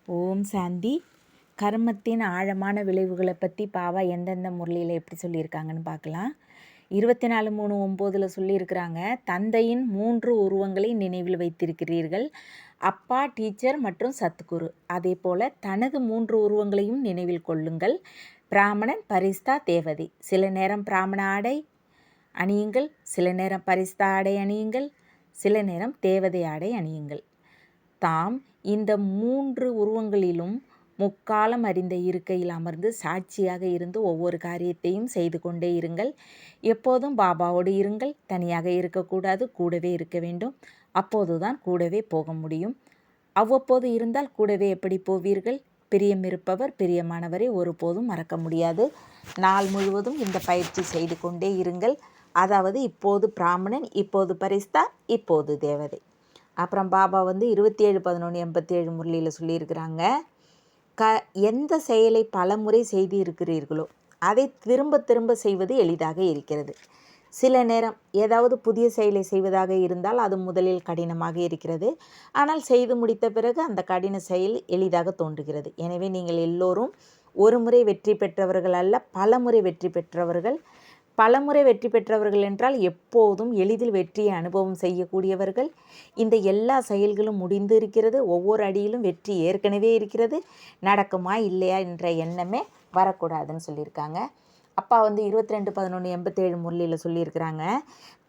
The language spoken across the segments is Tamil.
ஓம் சாந்தி. கர்மத்தின் ஆழமான விளைவுகளை பற்றி பாபா எந்தெந்த முரளியில் எப்படி சொல்லியிருக்காங்கன்னு பார்க்கலாம். 24/3/9 சொல்லியிருக்கிறாங்க, தந்தையின் 3 உருவங்களை நினைவில் வைத்திருக்கிறீர்கள், அப்பா, டீச்சர் மற்றும் சத்குரு. அதே போல் தனது 3 உருவங்களையும் நினைவில் கொள்ளுங்கள். பிராமணன், பரிஸ்தா, தேவதை. சில நேரம் பிராமண ஆடை அணியுங்கள், சில நேரம் பரிஸ்தா ஆடை அணியுங்கள், சில நேரம் தேவதை ஆடை அணியுங்கள். தாம் இந்த 3 உருவங்களிலும் முக்காலம் அறிந்த இருக்கையில் அமர்ந்து சாட்சியாக இருந்து ஒவ்வொரு காரியத்தையும் செய்து கொண்டே இருங்கள். எப்போதும் பாபாவோடு இருங்கள். தனியாக இருக்கக்கூடாது, கூடவே இருக்க வேண்டும். அப்போதுதான் கூடவே போக முடியும். அவ்வப்போது இருந்தால் கூடவே எப்படி போவீர்கள்? பிரியம் இருப்பவர் பிரியமானவரை ஒருபோதும் மறக்க முடியாது. நாள் முழுவதும் இந்த பயிற்சி செய்து கொண்டே இருங்கள். அதாவது இப்போது பிராமணன், இப்போது பரிஸ்தா, இப்போது தேவதை. அப்புறம் பாபா 27/11/87 முரளியில் சொல்லியிருக்கிறாங்க, எந்த செயலை பல முறை செய்து இருக்கிறீர்களோ அதை திரும்ப திரும்ப செய்வது எளிதாக இருக்கிறது. சில நேரம் ஏதாவது புதிய செயலை செய்வதாக இருந்தால் அது முதலில் கடினமாக இருக்கிறது. ஆனால் செய்து முடித்த பிறகு அந்த கடின செயல் எளிதாக தோன்றுகிறது. எனவே நீங்கள் எல்லோரும் ஒரு முறை வெற்றி பெற்றவர்கள் அல்ல, பல முறை வெற்றி பெற்றவர்கள். பலமுறை வெற்றி பெற்றவர்கள் என்றால் எப்போதும் எளிதில் வெற்றியை அனுபவம் செய்யக்கூடியவர்கள். இந்த எல்லா செயல்களும் முடிந்து இருக்கிறது. ஒவ்வொரு அடியிலும் வெற்றி ஏற்கனவே இருக்கிறது. நடக்குமா இல்லையா என்ற எண்ணமே வரக்கூடாதுன்னு சொல்லியிருக்காங்க. அப்பா 22/11/87 முரளியில் சொல்லியிருக்கிறாங்க,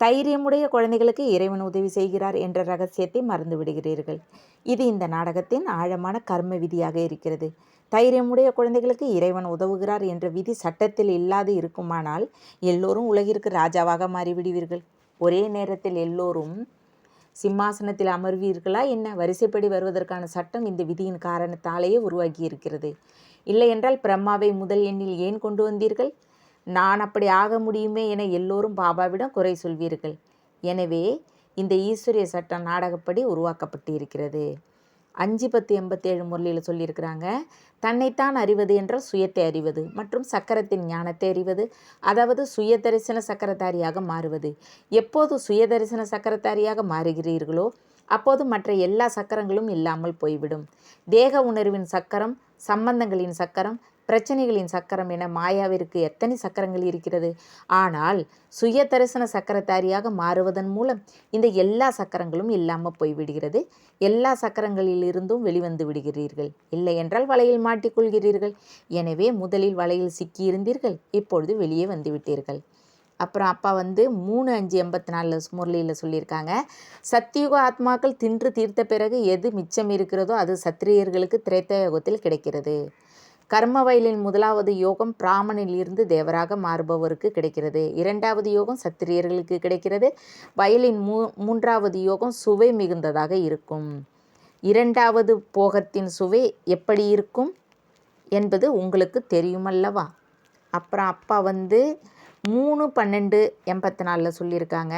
தைரியமுடைய குழந்தைகளுக்கு இறைவன் உதவி செய்கிறார் என்ற ரகசியத்தை மறந்து விடுகிறீர்கள். இது இந்த நாடகத்தின் ஆழமான கர்ம விதியாக இருக்கிறது. தைரியமுடைய குழந்தைகளுக்கு இறைவன் உதவுகிறார் என்ற விதி சட்டத்தில் இல்லாது இருக்குமானால் எல்லோரும் உலகிற்கு ராஜாவாக மாறிவிடுவீர்கள். ஒரே நேரத்தில் எல்லோரும் சிம்மாசனத்தில் அமர்வீர்களா என்ன? வரிசைப்படி வருவதற்கான சட்டம் இந்த விதியின் காரணத்தாலேயே உருவாகி இருக்கிறது. இல்லை என்றால் பிரம்மாவை முதல் எண்ணில் ஏன் கொண்டு வந்தீர்கள்? நான் அப்படி ஆக முடியுமே என எல்லோரும் பாபாவிடம் குறை சொல்வீர்கள். எனவே இந்த ஈஸ்வரிய சட்டம் நாடகப்படி உருவாக்கப்பட்டு இருக்கிறது. 5/10/87 முரளியில் சொல்லியிருக்கிறாங்க, தன்னைத்தான் அறிவது என்றால் சுயத்தை அறிவது மற்றும் சக்கரத்தின் ஞானத்தை அறிவது, அதாவது சுய தரிசன சக்கரதாரியாக மாறுவது. எப்போது சுய தரிசன சக்கரதாரியாக மாறுகிறீர்களோ அப்போது மற்ற எல்லா சக்கரங்களும் இல்லாமல் போய்விடும். தேக உணர்வின் சக்கரம், சம்பந்தங்களின் சக்கரம், பிரச்சனைகளின் சக்கரம் என மாயாவிற்கு எத்தனை சக்கரங்கள் இருக்கிறது. ஆனால் சுய தரிசன சக்கரதாரியாக மாறுவதன் மூலம் இந்த எல்லா சக்கரங்களும் இல்லாமல் போய்விடுகிறது. எல்லா சக்கரங்களிலிருந்தும் வெளிவந்து விடுகிறீர்கள். இல்லை என்றால் வலையில் மாட்டிக்கொள்கிறீர்கள். எனவே முதலில் வலையில் சிக்கியிருந்தீர்கள், இப்பொழுது வெளியே வந்துவிட்டீர்கள். அப்புறம் அப்பா 3/5/84 முரளியில் சொல்லியிருக்காங்க, சத்தியுக ஆத்மாக்கள் தின்று தீர்த்த பிறகு எது மிச்சம் இருக்கிறதோ அது சத்திரியர்களுக்கு திரேதா யோகத்தில் கிடைக்கிறது. கர்ம வயலின் முதலாவது யோகம் பிராமணில் இருந்து தேவராக மாறுபவருக்கு கிடைக்கிறது. 2வது யோகம் சத்திரியர்களுக்கு கிடைக்கிறது. வயலின் 3வது யோகம் சுவை மிகுந்ததாக இருக்கும். 2வது போகத்தின் சுவை எப்படி இருக்கும் என்பது உங்களுக்கு தெரியுமல்லவா? அப்புறம் அப்பா 3/12/84 சொல்லியிருக்காங்க,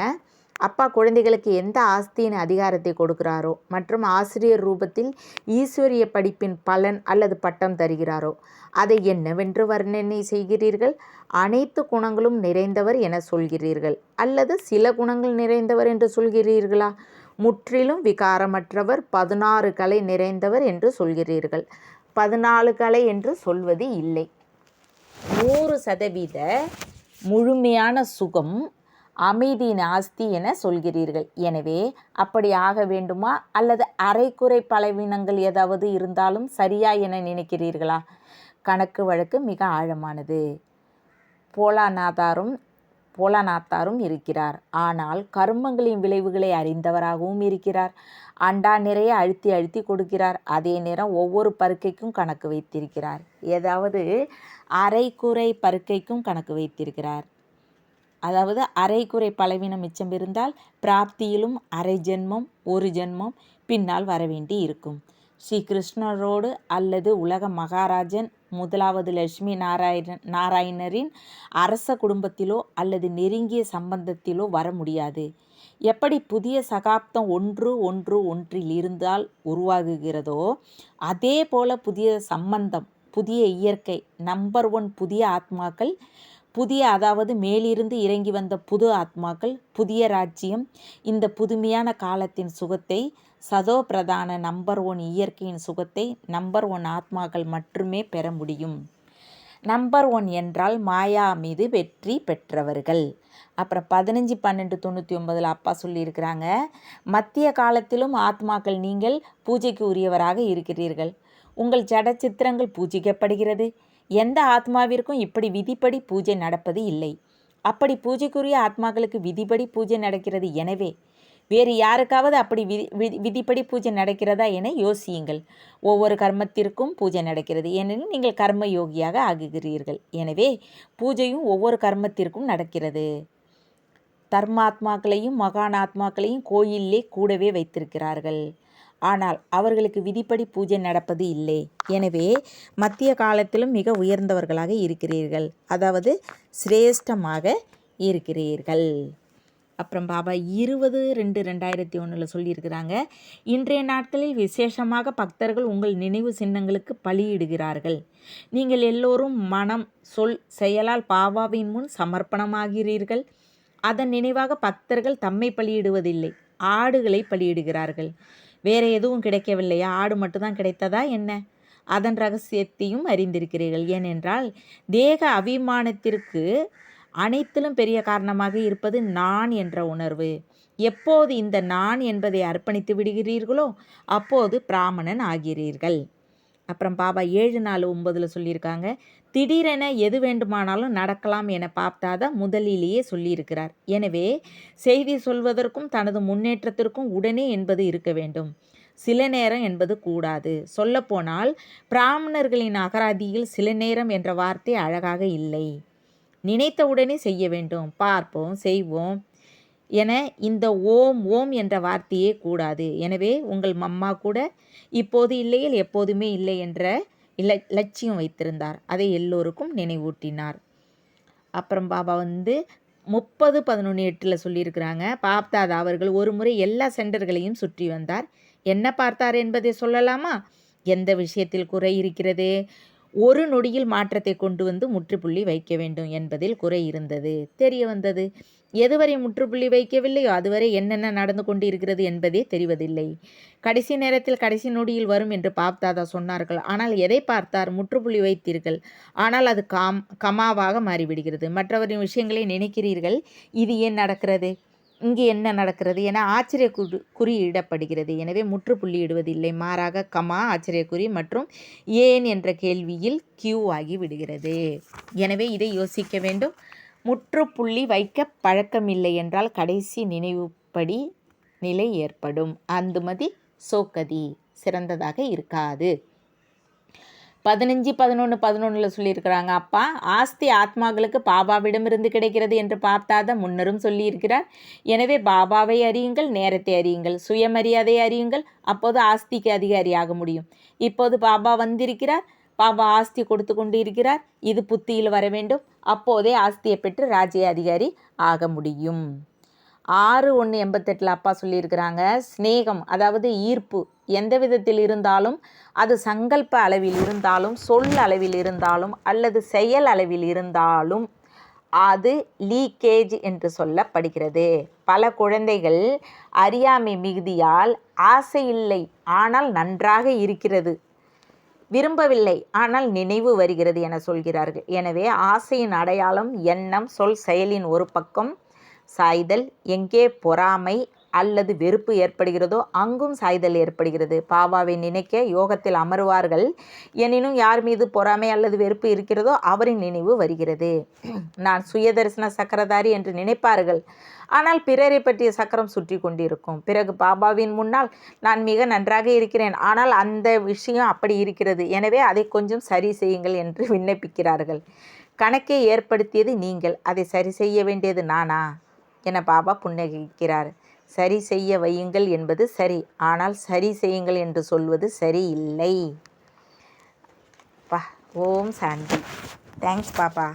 அப்பா குழந்தைகளுக்கு எந்த ஆஸ்தியின் அதிகாரத்தை கொடுக்கிறாரோ மற்றும் ஆசிரியர் ரூபத்தில் ஈஸ்வரிய படிப்பின் பலன் அல்லது பட்டம் தருகிறாரோ அதை என்னவென்று வர்ணனை செய்கிறீர்கள்? அனைத்து குணங்களும் நிறைந்தவர் என சொல்கிறீர்கள் அல்லது சில குணங்கள் நிறைந்தவர் என்று சொல்கிறீர்களா? முற்றிலும் விகாரமற்றவர், 16 கலை நிறைந்தவர் என்று சொல்கிறீர்கள். 14 கலை என்று சொல்வது இல்லை. 100% முழுமையான சுகம், அமைதியின் ஆஸ்தி என சொல்கிறீர்கள். எனவே அப்படி ஆக வேண்டுமா அல்லது அரைக்குறை பலவீனங்கள் ஏதாவது இருந்தாலும் சரியா என நினைக்கிறீர்களா? கணக்கு வழக்கு மிக ஆழமானது. போலாநாத்தாரும் இருக்கிறார், ஆனால் கர்மங்களின் விளைவுகளை அறிந்தவராகவும் இருக்கிறார். அண்டா நிறைய அழுத்தி அழுத்தி கொடுக்கிறார். அதே நேரம் ஒவ்வொரு பருக்கைக்கும் கணக்கு வைத்திருக்கிறார். ஏதாவது அரைக்குறை பருக்கைக்கும் கணக்கு வைத்திருக்கிறார். அதாவது அரைக்குறை பலவீனம் மிச்சம் இருந்தால் பிராப்தியிலும் அரை ஜென்மம், ஒரு ஜென்மம் பின்னால் வரவேண்டி இருக்கும். ஸ்ரீ கிருஷ்ணரோடு அல்லது உலக மகாராஜன் 1வது லட்சுமி நாராயணரின் அரச குடும்பத்திலோ அல்லது நெருங்கிய சம்பந்தத்திலோ வர முடியாது. எப்படி புதிய சகாப்தம் ஒன்றில் இருந்தால் உருவாகுகிறதோ அதே போல புதிய சம்பந்தம், புதிய இயற்கை, நம்பர் 1 புதிய ஆத்மாக்கள், அதாவது மேலிருந்து இறங்கி வந்த புது ஆத்மாக்கள், புதிய ராஜ்யம், இந்த புதுமையான காலத்தின் சுகத்தை சதோ பிரதான நம்பர் 1 இயற்கையின் சுகத்தை நம்பர் 1 ஆத்மாக்கள் மட்டுமே பெற முடியும். நம்பர் 1 என்றால் மாயா மீது வெற்றி பெற்றவர்கள். அப்புறம் 15/12/99 அப்பா சொல்லியிருக்கிறாங்க, மத்திய காலத்திலும் ஆத்மாக்கள் நீங்கள் பூஜைக்கு உரியவராக இருக்கிறீர்கள். உங்கள் ஜட சித்திரங்கள் பூஜிக்கப்படுகிறது. எந்த ஆத்மாவிற்கும் இப்படி விதிப்படி பூஜை நடப்பது இல்லை. அப்படி பூஜைக்குரிய ஆத்மாக்களுக்கு விதிப்படி பூஜை நடக்கிறது. எனவே வேறு யாருக்காவது அப்படி விதிப்படி பூஜை நடக்கிறதா என யோசியுங்கள். ஒவ்வொரு கர்மத்திற்கும் பூஜை நடக்கிறது. ஏனெனில் நீங்கள் கர்ம யோகியாக ஆகுகிறீர்கள். எனவே பூஜையும் ஒவ்வொரு கர்மத்திற்கும் நடக்கிறது. தர்மாத்மாக்களையும் மகான் ஆத்மாக்களையும் கோயிலே கூடவே வைத்திருக்கிறார்கள். ஆனால் அவர்களுக்கு விதிப்படி பூஜை நடப்பது இல்லை. எனவே மத்திய காலத்திலும் மிக உயர்ந்தவர்களாக இருக்கிறீர்கள். அதாவது சிரேஷ்டமாக இருக்கிறீர்கள். அப்புறம் பாபா 20/2/2001 சொல்லியிருக்கிறாங்க, இன்றைய நாட்களில் விசேஷமாக பக்தர்கள் உங்கள் நினைவு சின்னங்களுக்கு பலியிடுகிறார்கள். நீங்கள் எல்லோரும் மனம் சொல் செயலால் பாபாவின் முன் சமர்ப்பணமாகிறீர்கள். அதன் நினைவாக பக்தர்கள் தம்மை பலியிடுவதில்லை, ஆடுகளை பலியிடுகிறார்கள். வேறு எதுவும் கிடைக்கவில்லையா? ஆடு மட்டும்தான் கிடைத்ததா என்ன? அதன் ரகசியத்தையும் அறிந்திருக்கிறீர்கள். ஏனென்றால் தேக அபிமானத்திற்கு அனைத்திலும் பெரிய காரணமாக இருப்பது நான் என்ற உணர்வு. எப்போது இந்த நான் என்பதை அர்ப்பணித்து விடுகிறீர்களோ அப்போது பிராமணன் ஆகிறீர்கள். அப்புறம் பாபா 7/4/9 சொல்லியிருக்காங்க, திடீரென எது வேண்டுமானாலும் நடக்கலாம் என பாப்தாதா முதலிலேயே சொல்லியிருக்கிறார். எனவே செய்தி சொல்வதற்கும் தனது முன்னேற்றத்திற்கும் உடனே என்பது இருக்க வேண்டும். சில நேரம் என்பது கூடாது. சொல்லப்போனால் பிராமணர்களின் அகராதியில் சில நேரம் என்ற வார்த்தை அழகாக இல்லை. நினைத்தவுடனே செய்ய வேண்டும், பார்ப்போம், செய்வோம் என இந்த ஓம் ஓம் என்ற வார்த்தையே கூடாது. எனவே உங்கள் மம்மா கூட இப்போது இல்லையில் எப்போதுமே இல்லை என்ற லட்சியம் வைத்திருந்தார். அதை எல்லோருக்கும் நினைவூட்டினார். அப்புறம் பாபா 30/11/8 சொல்லியிருக்கிறாங்க, பாப்தாதா அவர்கள் ஒரு முறை எல்லா சென்டர்களையும் சுற்றி வந்தார். என்ன பார்த்தார் என்பதை சொல்லலாமா? எந்த விஷயத்தில் குறை இருக்கிறது? ஒரு நொடியில் மாற்றத்தை கொண்டு வந்து முற்றுப்புள்ளி வைக்க வேண்டும் என்பதில் குறை இருந்தது தெரிய வந்தது. எதுவரை முற்றுப்புள்ளி வைக்கவில்லையோ அதுவரை என்னென்ன நடந்து கொண்டு இருக்கிறது என்பதே தெரிவதில்லை. கடைசி நேரத்தில் கடைசி நொடியில் வரும் என்று பாப்தாதா சொன்னார்கள். ஆனால் எதை பார்த்தார்? முற்றுப்புள்ளி வைத்தீர்கள், ஆனால் அது கமாவாக மாறிவிடுகிறது. மற்றவரின் விஷயங்களை நினைக்கிறீர்கள், இது ஏன் நடக்கிறது, இங்கே என்ன நடக்கிறது என ஆச்சரிய குறியிடப்படுகிறது. எனவே முற்றுப்புள்ளி இடுவதில்லை, மாறாக கமா, ஆச்சரியக்குறி மற்றும் ஏன் என்ற கேள்வியில் கியூ ஆகி விடுகிறது. எனவே இதை யோசிக்க வேண்டும். முற்றுப்புள்ளி வைக்க பழக்கமில்லை என்றால் கடைசி நினைவுப்படி நிலை ஏற்படும். அந்துமதி சோக்கதி சிறந்ததாக இருக்காது. 15/11/11 சொல்லியிருக்கிறாங்க, அப்பா ஆஸ்தி ஆத்மாக்களுக்கு பாபாவிடமிருந்து கிடைக்கிறது என்று பாப்தாதா முன்னரும் சொல்லியிருக்கிறார். எனவே பாபாவை அறியுங்கள், நேரத்தை அறியுங்கள், சுயமரியாதை அறியுங்கள், அப்போது ஆஸ்திக்கு அதிகாரியாக முடியும். இப்போது பாபா வந்திருக்கிறார், பாபா ஆஸ்தி கொடுத்து கொண்டு இருக்கிறார். இது புத்தியில் வர வேண்டும். அப்போதே ஆஸ்தியை பெற்று ராஜ்ய அதிகாரி ஆக முடியும். 6/1/88 அப்பா சொல்லியிருக்கிறாங்க, ஸ்நேகம் அதாவது ஈர்ப்பு எந்த விதத்தில் இருந்தாலும், அது சங்கல்ப அளவில் இருந்தாலும், சொல் அளவில் இருந்தாலும் அல்லது செயல் அளவில் இருந்தாலும் அது லீக்கேஜ் என்று சொல்லப்படுகிறது. பல குழந்தைகள் அறியாமை மிகுதியால் ஆசை இல்லை ஆனால் நன்றாக இருக்கிறது, விரும்பவில்லை ஆனால் நினைவு வருகிறது என சொல்கிறார்கள். எனவே ஆசையின் அடையாளம் எண்ணம், சொல், செயலின் ஒரு பக்கம் சாய்தல். எங்கே பொறாமை அல்லது வெறுப்பு ஏற்படுகிறதோ அங்கும் சாய்தல் ஏற்படுகிறது. பாபாவை நினைக்க யோகத்தில் அமருவார்கள். எனினும் யார் மீது பொறாமை அல்லது வெறுப்பு இருக்கிறதோ அவரின் நினைவு வருகிறது. நான் சுயதரிசன சக்கரதாரி என்று நினைப்பார்கள், ஆனால் பிறரை பற்றிய சக்கரம் சுற்றி கொண்டிருக்கும். பிறகு பாபாவின் முன்னால் நான் மிக நன்றாக இருக்கிறேன், ஆனால் அந்த விஷயம் அப்படி இருக்கிறது, எனவே அதை கொஞ்சம் சரி செய்யுங்கள் என்று விண்ணப்பிக்கிறார்கள். கணக்கை ஏற்படுத்தியது நீங்கள், அதை சரி செய்ய வேண்டியது நானா என பாபா புன்னகைக்கிறார். சரி செய்ய வையுங்கள் என்பது சரி, ஆனால் சரி செய்யுங்கள் என்று சொல்வது சரி இல்லை. ஓம் சாந்தி. தேங்க்ஸ் பாப்பா.